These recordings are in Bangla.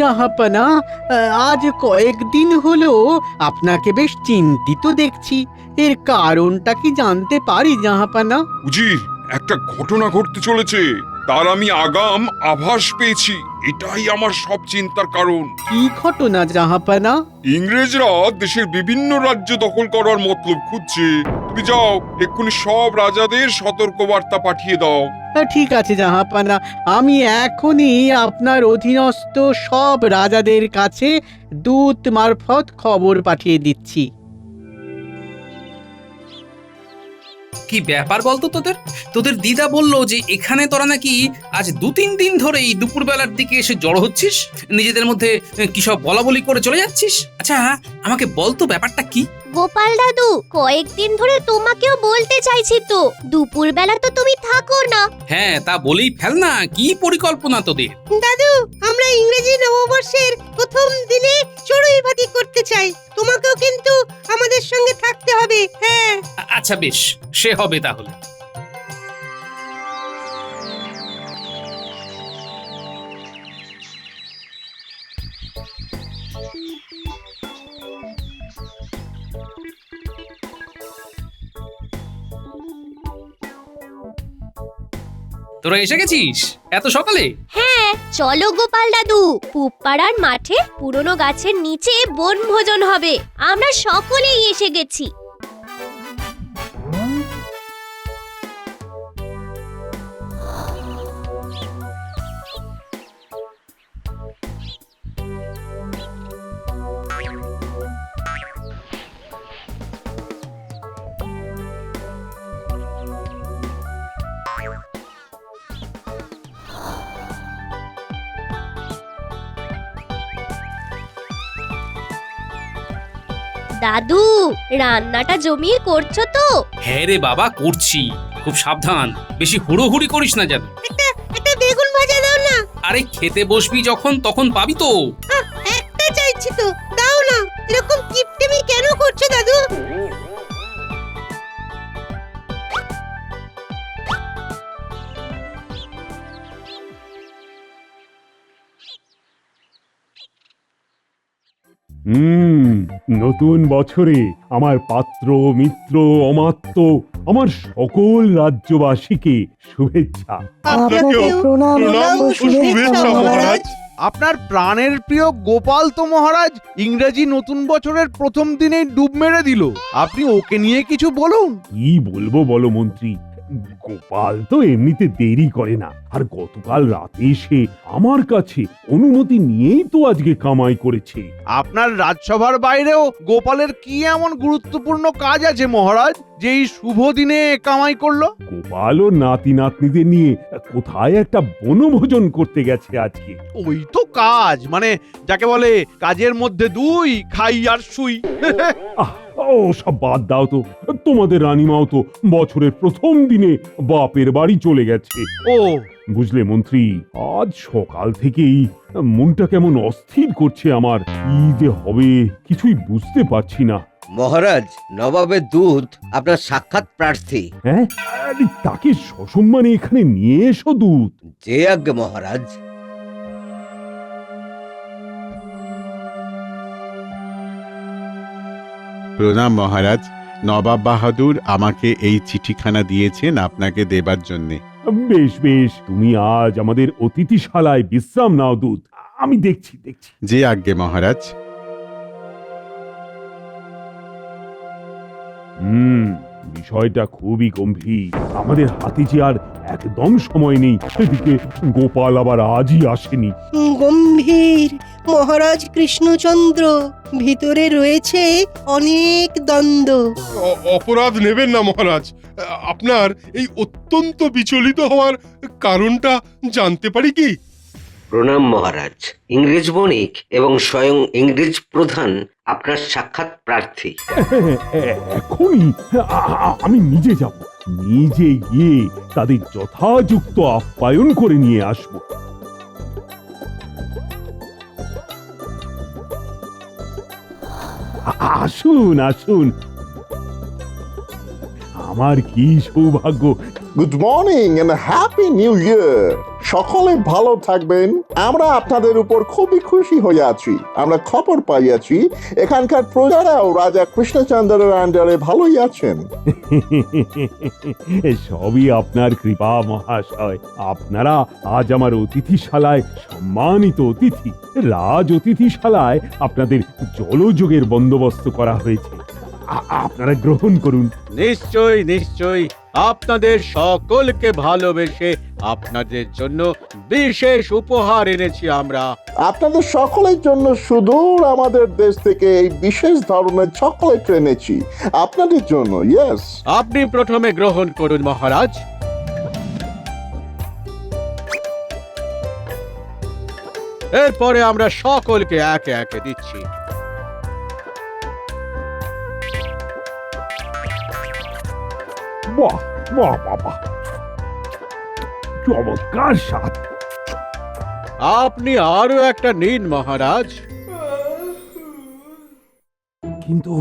জাহাপানা, আজ কয়েকদিন হলো আপনাকে বেশ চিন্তিত দেখছি। এর কারণটা কি জানতে পারি জাহাপানা? উজির, একটা ঘটনা ঘটতে চলেছে, তার আমি আগাম আভাস পেয়েছি। এটাই আমার সব চিন্তার কারণ। কি ঘটনা জাহাপানা? ইংরেজরা দেশের বিভিন্ন রাজ্য দখল করার মতলব খুঁজছে। তুমি যাও, এক্ষুনি সব রাজাদের সতর্কবার্তা পাঠিয়ে দাও। ঠিক আছে জাহাপানা, আমি এখনই আপনার অধীনস্থ সব রাজাদের কাছে দূত মারফত খবর পাঠিয়ে দিচ্ছি। কি ব্যাপার বলতো তোদের? তোদের দিদা বললো যে এখানে তোরা নাকি আজ 2-3 দিন ধরেই দুপুরবেলার দিকে এসে জড়ো হচ্ছিস, নিজেদের মধ্যে কি সব বলাবলি করে চলে যাচ্ছিস। আচ্ছা আমাকে বলতো ব্যাপারটা কি? গোপাল দাদু, কয়েকদিন ধরে তোমাকেও বলতে চাইছি তো, দুপুরবেলা তো তুমি থাকো না। হ্যাঁ তা বলেই ফেল না, কি পরিকল্পনা তোদের? দাদু, আমরা ইংরেজি নববর্ষের প্রথম দিনে চড়ুই ভাতি করতে চাই। তোমাকেও কিন্তু আমাদের সঙ্গে থাকতে হবে। হ্যাঁ আচ্ছা বেশ, সে হবে তাহলে। তোরা এসে গেছিস এত সকালে? হ্যাঁ চলো গোপাল দাদু, পুপাড়ার মাঠে পুরনো গাছের নিচে বনভোজন হবে। আমরা সকলেই এসে গেছি। দাদু, রান্নাটা জমিয়ে করছো তো? হ্যাঁ রে বাবা, করছি। খুব সাবধান, বেশি হুড়োহুড়ি করিস না যেন। একটা বেগুন ভাজা দাও না। আরে খেতে বসবি যখন তখন পাবি তো। একটা চাইছি তো, দাও না। এরকম কিপটেমি কেন করছো দাদু? নতুন বছরে আমার পাত্র মিত্র অমাত্য আমার সকল রাজ্যবাসীকে শুভেচ্ছা। আপনাকেও প্রণাম ও শুভেচ্ছা মহারাজ। আপনার প্রাণের প্রিয় গোপাল তো মহারাজ ইংরেজি নতুন বছরের প্রথম দিনেই ডুব মেরে দিল। আপনি ওকে নিয়ে কিছু বলুন। কি বলবো বলো মন্ত্রী, গোপাল তো এমনিতে দেরি করে না, আর গতকাল রাতে এসে আমার কাছে অনুমতি নিয়েই তো আজকে কামাই করেছে। আপনার রাজসভার বাইরেও গোপালের কি এমন গুরুত্বপূর্ণ কাজ আছে মহারাজ যে এই শুভ দিনে কামাই করলো? গোপাল ও নাতি নাতনিদের নিয়ে কোথায় একটা বনভোজন করতে গেছে আজকে। ওই তো কাজ, মানে যাকে বলে কাজের মধ্যে দুই, খাই আর শুই। ও সব বাদ দাও তো, তোমাদের রানীমাও তো বছরের প্রথম দিনে বাপের বাড়ি চলে গেছে। ও বুঝলে মন্ত্রী, আজ সকাল থেকেই মনটা কেমন অস্থির করছে আমার। কি যে হবে কিছুই বুঝতে পারছি না। মহারাজ, নবাবের দূত আপনার সাক্ষাৎ প্রার্থী। হ্যাঁ, আরে তাকে সসম্মানে এখানে নিয়ে এসো দূত। যে আজ্ঞে মহারাজ। প্রণাম মহারাজ, নবাব বাহাদুর আমাকে এই চিঠিখানা দিয়েছেন আপনাকে দেবার জন্যে। বেশ বেশ, তুমি আজ আমাদের অতিথিশালায় বিশ্রাম নাও দূত, আমি দেখছি। যে আজ্ঞে মহারাজ। বিষয়টা খুবই গম্ভীর, আমাদের হাতে যে আর একদম সময় নেই। এদিকে গোপাল আবার আজই আসেনি। গম্ভীর মহারাজ কৃষ্ণচন্দ্র, ভিতরে রয়েছে অনেক দ্বন্দ্ব। অপরাধ নেবেন না মহারাজ, আপনার এই অত্যন্ত বিচলিত হওয়ার কারণটা জানতে পারি কি? প্রণাম মহারাজ, ইংরেজ বণিক এবং স্বয়ং ইংরেজ প্রধান আপনার সাক্ষাৎ প্রার্থী। এখনই আমি নিজে যাব, নিজে গিয়ে তাদের যথাযুক্ত আপ্যায়ন করে নিয়ে আসব। আসুন আসুন, আমার কি সৌভাগ্য। Good morning and happy new year. সকলে ভালো থাকবেন। আমরা আপনাদের উপর খুবই খুশি হয়ে আছি। আমরা খবর পাইয়াছি এখানকার প্রজারাও রাজা কৃষ্ণচন্দ্রের আন্ডারে ভালোই আছেন। সবই আপনার কৃপা মহাশয়। আপনারা আজ আমার অতিথিশালায় সম্মানিত অতিথি। রাজ অতিথিশালায় আপনাদের জলযোগের বন্দোবস্ত করা হয়েছে, আপনারা গ্রহণ করুন। নিশ্চয়ই নিশ্চয়ই, আপনাদের সকলকে ভালোবেসে আপনাদের জন্য বিশেষ উপহার এনেছি আমরা। আপনাদের সকলের জন্য সুদূর আমাদের দেশ থেকে এই বিশেষ ধরনের চকলেট এনেছি আপনাদের জন্য। ইয়েস, আপনি প্রথমে গ্রহণ করুন মহারাজ। এরপরে আমরা সকলকে একে একে দিচ্ছি। বাহ বাহ বাবা, চমৎকার স্বাদ। আপনি আরো একটা নিন মহারাজ। কিন্তু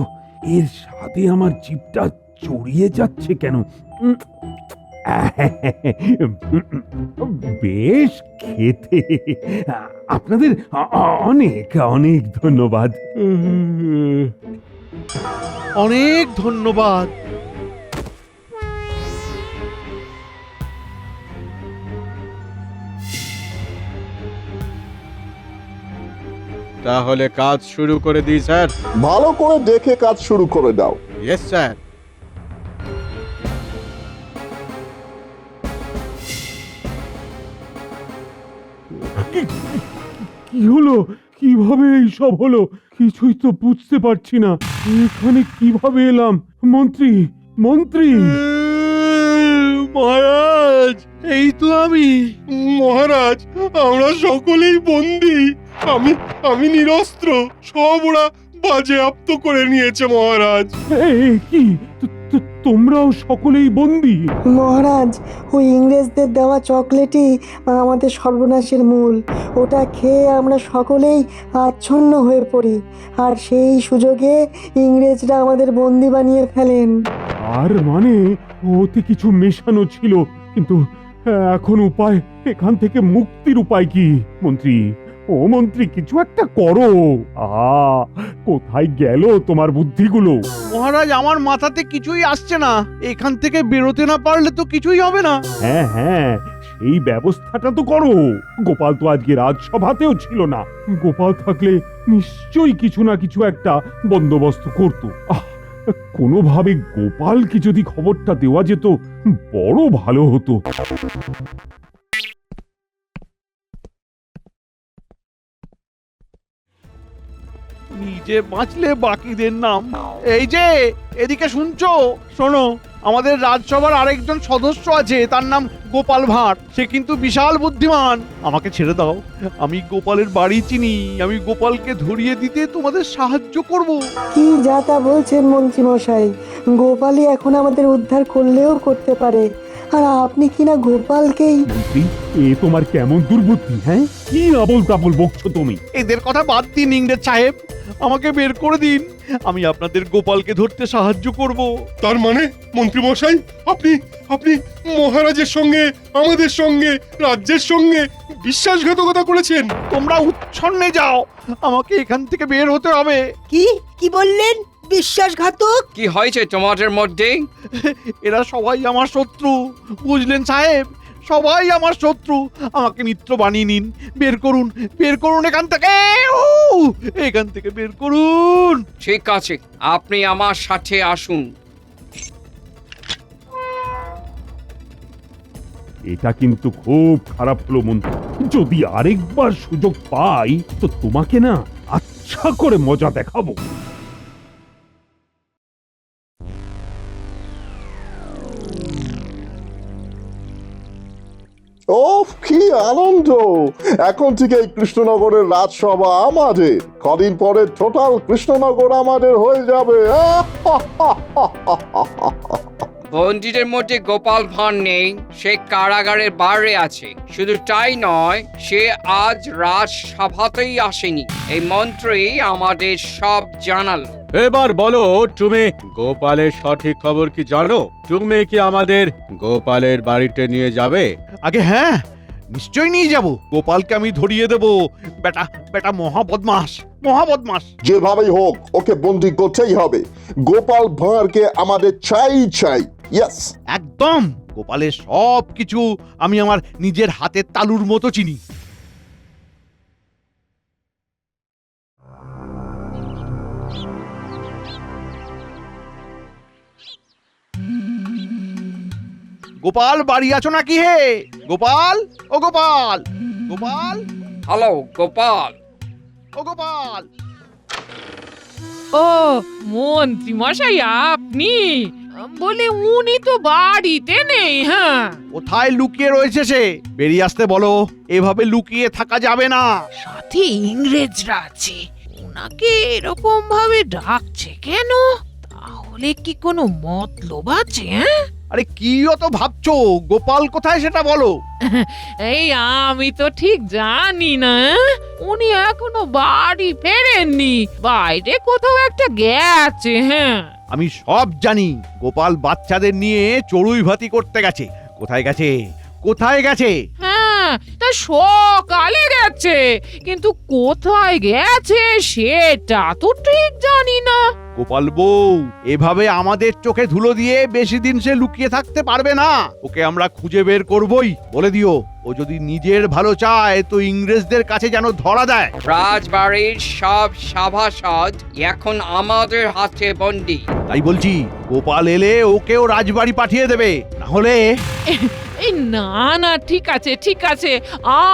এর স্বাদে আমার জিভটা জড়িয়ে যাচ্ছে কেন? বেশ খেতে। আপনাদের অনেক অনেক ধন্যবাদ। অনেক ধন্যবাদ। তাহলে কাজ শুরু করে দিই স্যার। ভালো করে দেখে কাজ শুরু করে দাও। Yes sir. কি হলো? কিভাবে এইসব হলো? কিছুই তো বুঝতে পারছি না। এখানে কিভাবে এলাম? মন্ত্রী, মন্ত্রী! মহারাজ, এই তো আমি। মহারাজ, আমরা সকলেই বন্দী। আমি নিরস্ত্র। সব ওরা বাজেয়াপ্ত করে নিয়েছে মহারাজ। কি তোমরাও সকলেই বন্দী? মহারাজ, ওই ইংরেজদের দেওয়া চকলেটই আমাদের সর্বনাশের মূল। ওটা খেয়ে আমরা সকলেই আচ্ছন্ন হয়ে পড়ি, আর সেই সুযোগে ইংরেজরা আমাদের বন্দি বানিয়ে ফেলেন। আর মানে ওতে কিছু মেশানো ছিল, কিন্তু এখন উপায়, এখান থেকে মুক্তির উপায় কি? মন্ত্রী, ও মন্ত্রী, কিছু একটা করো। কোথায় গেল তোমার বুদ্ধিগুলো? মহারাজ, আমার মাথাতে কিছুই আসছে না। এখান থেকে বেরোতে না পারলে তো কিছুই হবে না। হ্যাঁ হ্যাঁ, সেই ব্যবস্থাটা তো করো। গোপাল তো আজকে রাজসভাতেও ছিল না। গোপাল থাকলে নিশ্চয়ই কিছু না কিছু একটা বন্দোবস্ত করতো। কোনোভাবে গোপালকে যদি খবরটা দেওয়া যেত, বড় ভালো হতো। নিজে বাঁচলে বাকিদের নাম। এই যে, এদিকে শুনছো? শোনো, আমাদের রাজসভার আরেকজন সদস্য আছে, তার নাম গোপাল ভাঁড়। সে কিন্তু বিশাল বুদ্ধিমান। আমাকে ছেড়ে দাও, আমি গোপালের বাড়ি চিনি। আমি গোপালকে ধরিয়ে দিতে তোমাদের সাহায্য করব। কি যা তা বলছেন মন্ত্রী মশাই? গোপালই এখন আমাদের উদ্ধার করলেও করতে পারে, আর আপনি কিনা গোপালকেই। মন্ত্রী, এ তোমার কেমন দুর্বুদ্ধি? হ্যাঁ, কি আবল তাবল বকছো তুমি? এদের কথা বাদ দিন ইংরেজ সাহেব, আমাকে বের করে দিন। আমি আপনাদের গোপালকে ধরতে সাহায্য করব। তার মানে মন্ত্রী মশাই, আপনি মহারাজের সঙ্গে, আমাদের সঙ্গে, রাজ্যের সঙ্গে বিশ্বাসঘাতকতা করেছেন। তোমরা উচ্ছন্নে যাও, আমাকে এখান থেকে বের হতে হবে। কি বললেন? বিশ্বাসঘাতক? কি হয়েছে তোমাদের মধ্যে? এরা সবাই আমার শত্রু, বুঝলেন সাহেব? সবাই আমার শত্রু। আমাকে মিত্র বানিয়ে নিন। বের করুন, বের করুন এখান থেকে। এখান থেকে বের করুন। ঠিক আছে, আপনি আমার সাথে আসুন। এটা কিন্তু খুব খারাপ হলো মন্ত্রী। যদি আরেকবার সুযোগ পাই, তো তোমাকে না আচ্ছা করে মজা দেখাবো। ওফ, কি আনন্দ! এখন থেকে কৃষ্ণনগরের রাজসভা আমাদের। কদিন পরে টোটাল কৃষ্ণনগর আমাদের হয়ে যাবে। বন্দীদের মধ্যে গোপাল ভাঁড় নেই, সে কারাগারের বাইরে আছে। শুধু তাই নয়, সে আজ রাজসভাতেই আসেনি। এই মন্ত্রী আমাদের সব জানালো। এবার বলো, তুমি গোপালের সঠিক খবর কি জানো? তুমি কি আমাদের গোপালের বাড়িতে নিয়ে যাবে? আগে হ্যাঁ, নিশ্চয়ই নিয়ে যাব। গোপালকে আমি ধরিয়ে দেব। বেটা বেটা মহা বদমাস, মহা বদমাস। যেভাবেই হোক ওকে বন্দি করতেই হবে। গোপাল ভাঁড়কে আমাদের চাই চাই। ইয়েস, একদম। গোপালের সব কিছু আমি আমার নিজের হাতের তালুর মতো চিনি। গোপাল বাড়ি আছো নাকি হে? গোপাল, ও গোপাল, গোপাল, হ্যালো গোপাল। ও গোপাল। ও মন্ত্রী মশাই আপনি? বলে উনি তো বাড়িতে নেই। হ্যাঁ, কোথায় লুকিয়ে রয়েছে সে? বেরিয়ে আসতে বলো। এভাবে লুকিয়ে থাকা যাবে না। সাথে ইংরেজরা আছে, ওনাকে এরকম ভাবে ডাকছে কেন? তাহলে কি কোনো মতলব আছে? হ্যাঁ, আরে কি অত ভাবছো? গোপাল কোথায় সেটা বলো। এই আমি তো ঠিক জানি না। উনি এখনো বাড়ি ফেরেননি, বাইরে কোথাও একটা গেছে। হ্যাঁ, আমি সব জানি। গোপাল বাচ্চাদের নিয়ে চড়ুই ভাতি করতে গেছে। কোথায় গেছে? কোথায় গেছে? হ্যাঁ, তা সকালে গেছে, কিন্তু কোথায় গেছে সেটা তো ঠিক জানি না। গোপাল বউ, এভাবে আমাদের চোখে ধুলো দিয়ে বেশি দিন সে লুকিয়ে থাকতে পারবে না। ওকে আমরা খুঁজে বের করবই। বলে দিও, ও যদি নিজের ভালো চায় তো ইংরেজদের কাছে যেন ধরা দেয়। রাজবাড়ির সব সভাসদ এখন আমাদের হাতে বন্দী। তাই বলছি, গোপাল এলে ওকেও রাজবাড়ি পাঠিয়ে দেবে। না হলে এই না না, ঠিক আছে ঠিক আছে,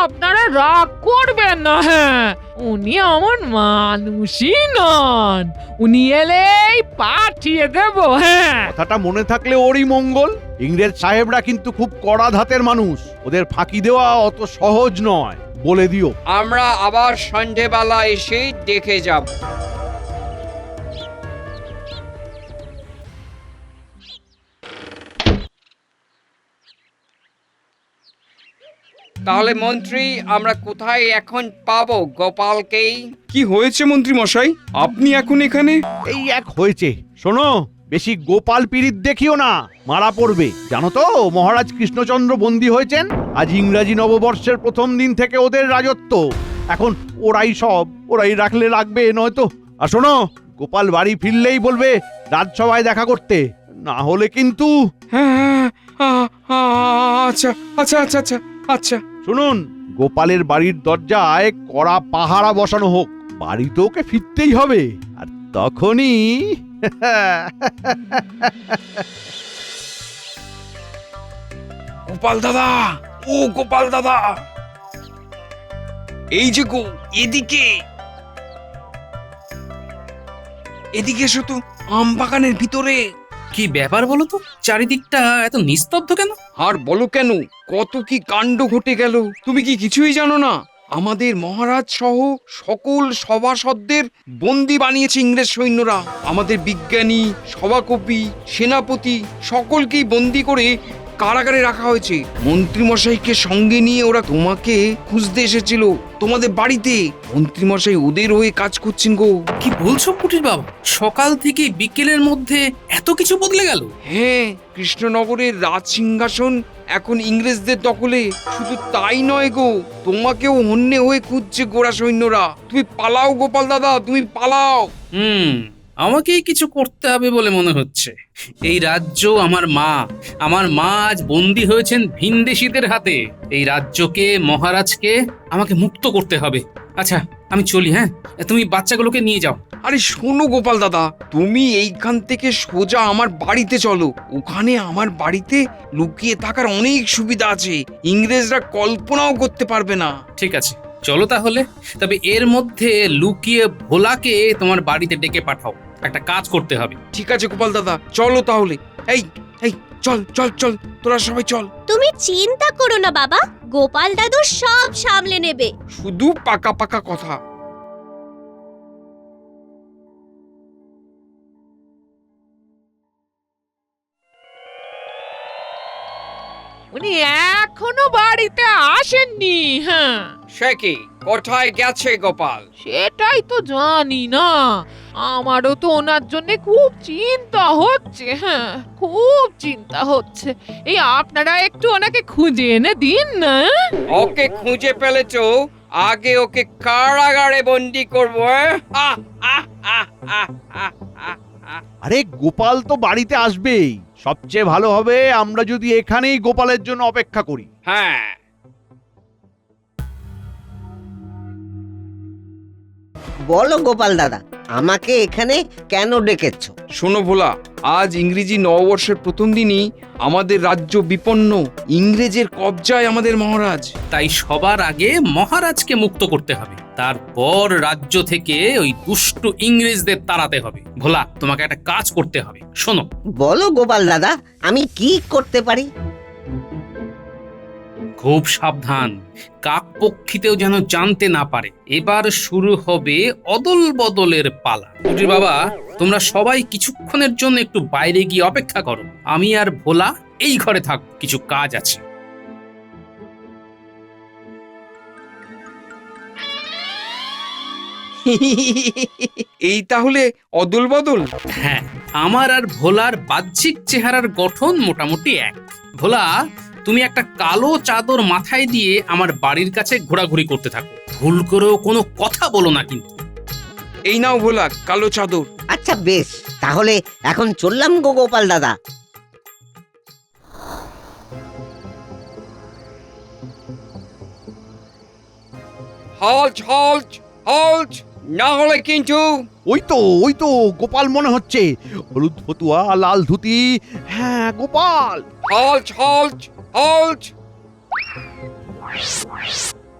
আপনারা রাগ করবেন না। হ্যাঁ, উনি আমার মানুষই নন, উনি এলেই পাঠিয়ে দেব। হ্যাঁ, কথাটা মনে থাকলে ওরই মঙ্গল। ইংরেজ সাহেবরা কিন্তু খুব কড়া ধাতের মানুষ, ওদের ফাঁকি দেওয়া অত সহজ নয়। বলে দিও। আমরা আবার সন্ধেবেলা এসে দেখে যাব। তাহলে মন্ত্রী, আমরা কোথায় এখন পাবো গোপালকে? কি হয়েছে মন্ত্রী মশাই, আপনি এখন এখানে? এই এক হয়েছে। শোনো, বেশি গোপাল পীড়িত দেখিও না, মারা পড়বে। জানো তো মহারাজ কৃষ্ণচন্দ্র বন্দী হয়েছেন। আজ ইংরাজি নববর্ষের প্রথম দিন থেকে ওদের রাজত্ব। এখন ওরাই রাখলে লাগবে, নয়তো। আর শোনো, গোপাল বাড়ি ফিরলেই বলবে রাজসভায় দেখা করতে, না হলে কিন্তু। হ্যাঁ, আচ্ছা আচ্ছা আচ্ছা আচ্ছা আচ্ছা। শুনুন, গোপালের বাড়ির দরজায় কড়া পাহারা বসানো হোক। বাড়িতে ওকে ফিরতেই হবে। আর তখনই গোপাল দাদা, ও গোপাল দাদা, এই যে গো, এদিকে এদিকে এসো তো, আম বাগানের ভিতরে। কি ব্যাপার বলো তো, চারিদিকটা এত নিস্তব্ধ কেন? আর বলো কেন, কত কি কাণ্ড ঘটে গেল। তুমি কি কিছুই জানো না? আমাদের মহারাজ সহ সকল সভাসদদের বন্দী বানিয়েছে ইংরেজ সৈন্যরা। আমাদের বিজ্ঞানী, সভাকবি, সেনাপতি সকলকেই বন্দী করে কারাগারে রাখা হয়েছে। মন্ত্রীমশাইকে সঙ্গে নিয়ে ওরা তোমাকে খুঁজতে এসেছিল, তোমাদের বাড়িতে। মন্ত্রীমশাই ওদের হয়ে কাজ করছেন গো। কি বলছো পুটির বাবা, সকাল থেকে বিকেলের মধ্যে এত কিছু বদলে গেল? হ্যাঁ, কৃষ্ণনগরের রাজ সিংহাসন এখন ইংরেজদের দখলে। শুধু তাই নয় গো, তোমাকেও হন্যে হয়ে খুঁজছে গোরা সৈন্যরা। তুমি পালাও গোপাল দাদা, তুমি পালাও। আমাকেই কিছু করতে হবে বলে মনে হচ্ছে। এই রাজ্য আমার মা আজ বন্দী হয়েছেন ভিনদেশীদের হাতে। এই রাজ্যকে, মহারাজকে আমাকে মুক্ত করতে হবে। আচ্ছা, আমি চলি। হ্যাঁ, তুমি বাচ্চাগুলোকে নিয়ে যাও। আরে শোনো গোপাল দাদা, তুমি এইখান থেকে সোজা আমার বাড়িতে চলো। ওখানে আমার বাড়িতে লুকিয়ে থাকার অনেক সুবিধা আছে, ইংরেজরা কল্পনাও করতে পারবে না। ঠিক আছে, চলো তাহলে। তবে এর মধ্যে লুকিয়ে ভোলাকে তোমার বাড়িতে ডেকে পাঠাও, একটা কাজ করতে হবে। ঠিক আছে গোপাল দাদা, চলো তাহলে। এই এই চল চল চল, তোরা সবাই চল। তুমি চিন্তা করো না বাবা, গোপাল দাদু সব সামলে নেবে। শুধু পাকা পাকা কথা। উনি এখনো বাড়িতে আসেননি। হ্যাঁ, সে কি, কোথায় গেছে গোপাল? সেটাই তো জানি না। আমারও তো ওনার জন্য খুব চিন্তা হচ্ছে, হ্যাঁ খুব চিন্তা হচ্ছে। এই আপনারা একটু ওনাকে খুঁজে এনে দিন না। ওকে খুঁজে পেলেছো, আগে ওকে কারাগারে বন্দি করবো। আরে গোপাল তো বাড়িতে আসবেই, সবচেয়ে ভালো হবে আমরা যদি এখানেই গোপালের জন্য অপেক্ষা করি। হ্যাঁ, বলো গোপাল দাদা, আমাকে এখানে কেন ডেকেছ? শোনো ভোলা, আজ ইংরেজি নববর্ষের প্রথম দিনই আমাদের রাজ্য বিপন্ন, ইংরেজের কবজায় আমাদের মহারাজ। তাই সবার আগে মহারাজকে মুক্ত করতে হবে, তারপর রাজ্য থেকে ওই দুষ্ট ইংরেজদের তাড়াতে হবে। ভোলা, তোমাকে একটা কাজ করতে হবে, শোনো। বলো গোপাল দাদা, আমি কি করতে পারি? খুব সাবধান, কাকপক্ষীতেও যেন জানতে না পারে। এবার শুরু হবে অদল বদলের পালা। কুটির বাবা, তোমরা সবাই কিছুক্ষণের জন্য একটু বাইরে গিয়ে অপেক্ষা করো। আমি আর ভোলা এই ঘরে থাকবো, কিছু কাজ আছে। এই তাহলে অদল বদল? হ্যাঁ, আমার আর ভোলার বাহ্যিক চেহারার গঠন মোটামুটি এক। ভোলা, তুমি একটা কালো চাদর মাথায় দিয়ে আমার বাড়ির কাছে ঘোরাঘুরি করতে থাকো, ভুল করেও কোনো কথা বলো না কিন্তু। এই নাও ভোলা, কালো চাদর। আচ্ছা বেশ, তাহলে এখন চললাম গো গোপাল দাদা। হল্ট হল্ট হল্ট, না হলে কিন্তু। ওই তো গোপাল মনে হচ্ছে, হলুদ ফতুয়া, লাল ধুতি, হ্যাঁ গোপাল। Halt halt halt.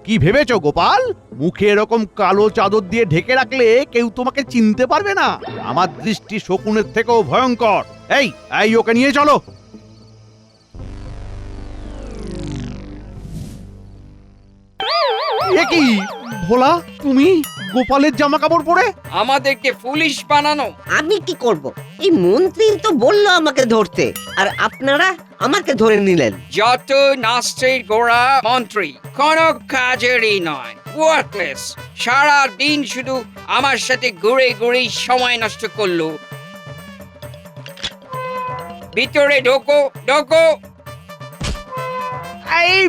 কি ভেবেছো গোপাল, মুখে এরকম কালো চাদর দিয়ে ঢেকে রাখলে কেউ তোমাকে চিনতে পারবে না? আমার দৃষ্টি শকুনের থেকেও ভয়ঙ্কর। এই ওকে নিয়ে চলো। এ কি ভোলা, তুমি গোপালের জামা কাপড় পরে? আমাদেরকে পুলিশ বানানো? আমি কি করব? এই মন্ত্রী তো বললো আমাকে ধরতে, আর আপনারা আমাকে ধরে নিলেন। যত নাস্তির গোড়া মন্ত্রী, কোনো কাজেরই নয়, ওয়ার্কলেস। সারা দিন শুধু আমার সাথে ঘুরে ঘুরে সময় নষ্ট করলো। ভিতরে ঢোকো ঢোকো। এই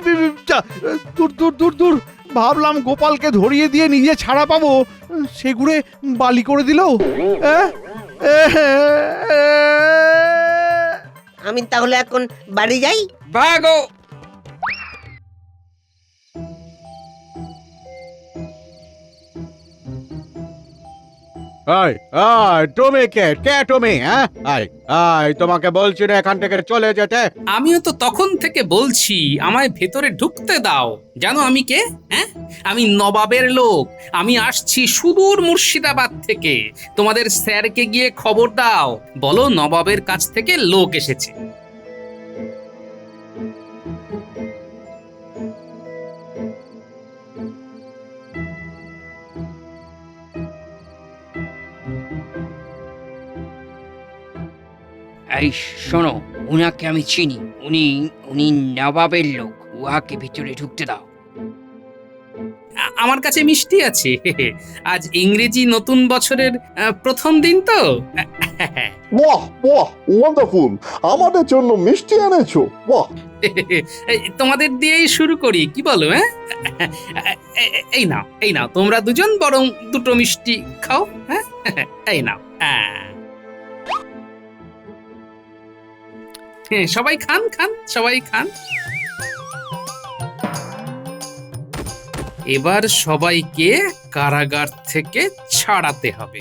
দূর, ভাবলাম গোপালকে ধরিয়ে দিয়ে নিজে ছাড়া পাবো, সে ঘুরে বালি করে দিল। আমি তাহলে এখন বাড়ি যাই। ভাগো। তুমি কে তুমি? তোমাকে বলছি না এখান থেকে চলে যেতে। আমিও তো তখন থেকে বলছি আমায় ভেতরে ঢুকতে দাও। জানো আমি কে? হ্যাঁ, আমি নবাবের লোক। আমি আসছি সুদূর মুর্শিদাবাদ থেকে। তোমাদের স্যারকে গিয়ে খবর দাও, বলো নবাবের কাছ থেকে লোক এসেছে। এই শোনো, উনাকে আমি চিনি, উনি নবাবের লোক। উহাকে ভিতরে ঢুকতে দাও। আমার কাছে মিষ্টি আছে। আজ ইংরেজি নতুন বছরের প্রথম দিন তো। বাহ বাহ, ওয়ান্ডারফুল! আমাদের জন্য মিষ্টি এনেছো, বাহ। তোমাদের দিয়েই শুরু করি, কি বলো? হ্যাঁ, এই নাও তোমরা দুজন বরং দুটো মিষ্টি খাও। হ্যাঁ, এই নাও। সবাই খান, সবাই খান। এবার সবাইকে কারাগার থেকে ছাড়াতে হবে।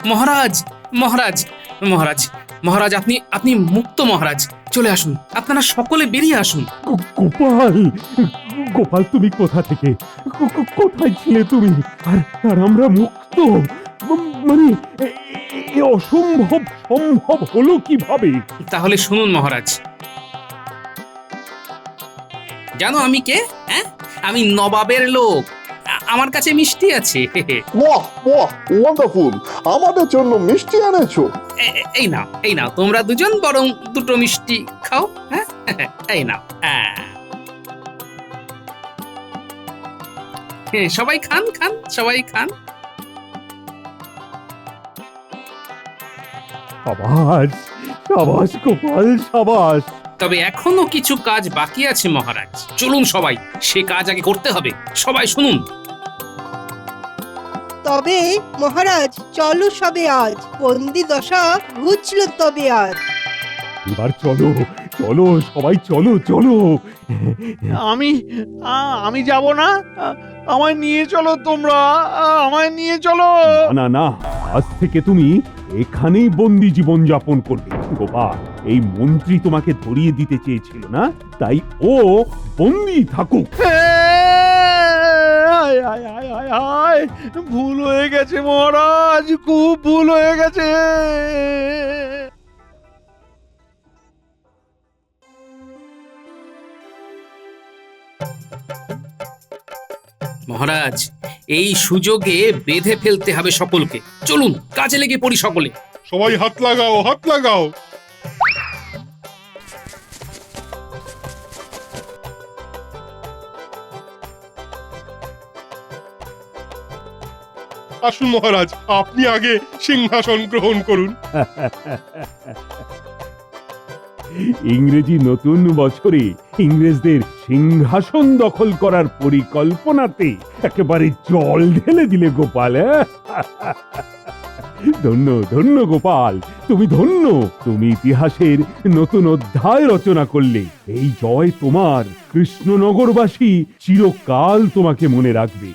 মহারাজ মহারাজ মহারাজ মহারাজ, আপনি মুক্ত মহারাজ। চলে আসুন, আপনারা সকলে বেরিয়ে আসুন। গোপাল, তুমি কোথা থেকে, কোথায় ছিলে তুমি? আর আমরা মুক্ত? মানে এ অসম্ভব সম্ভব হলো কিভাবে? তাহলে শুনুন মহারাজ, জানো আমি কে? হ্যাঁ, আমি নবাবের লোক। আমার কাছে মিষ্টি আছে বাহ বাহ ওয়ান্ডারফুল, আমাদের জন্য মিষ্টি এনেছো। এই নাও, এই নাও, তোমরা দুজন বরং দুটো মিষ্টি খাও। হ্যাঁ, এই নাও। সবাই খান খান, সবাই খান। সাবাস সাবাস গোপাল সাবাস। তবে এখনো কিছু কাজ বাকি আছে মহারাজ, চলুন সবাই, সে কাজ আগে করতে হবে। সবাই শুনুন। তবে মহারাজ চলো সবে আজ, বন্দি দশা ঘুচল তবে আজ। এবার চলো চলো সবাই চলো চলো। আমি যাব না, আমায় নিয়ে চলো তোমরা, আমায় নিয়ে চলো। না না, আজ থেকে তুমি এখানেই বন্দি জীবন যাপন করবে। গোপাল, এই মন্ত্রী তোমাকে ধরিয়ে দিতে চেয়েছিল না, তাই ও বন্দি থাকুক। ভুল হয়ে গেছে মহারাজ, খুব ভুল হয়ে গেছে। মহারাজ, এই সুযোগে বেঁধে ফেলতে হবে সকলকে। চলুন কাজে লেগে পড়ি সকলে। সবাই হাত লাগাও, হাত লাগাও। আসুন মহারাজ, আপনি আগে সিংহাসন গ্রহণ করুন। ইংরেজি নতুন বছরে ইংরেজদের সিংহাসন দখল করার পরিকল্পনাতে একেবারে জল ঢেলে দিলে গোপাল। ধন্য ধন্য গোপাল, তুমি ধন্য। তুমি ইতিহাসের নতুন অধ্যায় রচনা করলে। এই জয় তোমার, কৃষ্ণনগরবাসী চিরকাল তোমাকে মনে রাখবে।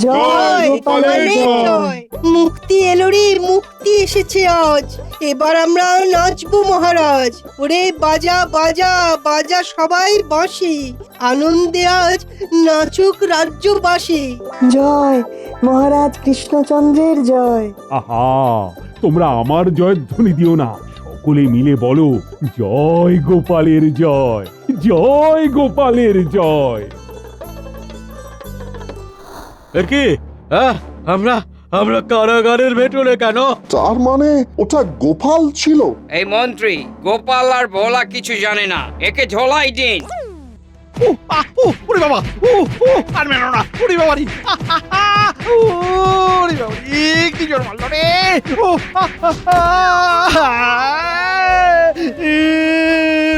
জয় গোপালের জয়। মুক্তি এলো রে, মুক্তি এসেছে আজ। এবার আমরা নাচবো মহারাজ। ওরে বাজা বাজা বাজা সবাই বাঁশি, আনন্দে আজ নাচুক রাজ্যবাসী। জয় মহারাজ কৃষ্ণচন্দ্রের জয়। আহা, তোমরা আমার জয়ধ্বনি দিও না, সকলে মিলে বলো জয় গোপালের জয়, জয় গোপালের জয়। কি আমরা আমরা কারাগারের ভেতরে কেন? তার মানে ওটা গোপাল ছিল? এই মন্ত্রী গোপাল আর বলা কিছু জানে না, একে ঝোলাই দিন। ওরে বাবা, আর মেলো না, ওরে বাবারি, ওরে বাবারি, কি জোর মারলো রে।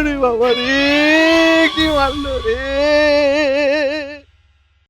রে বাবারি, কি মারলো রে।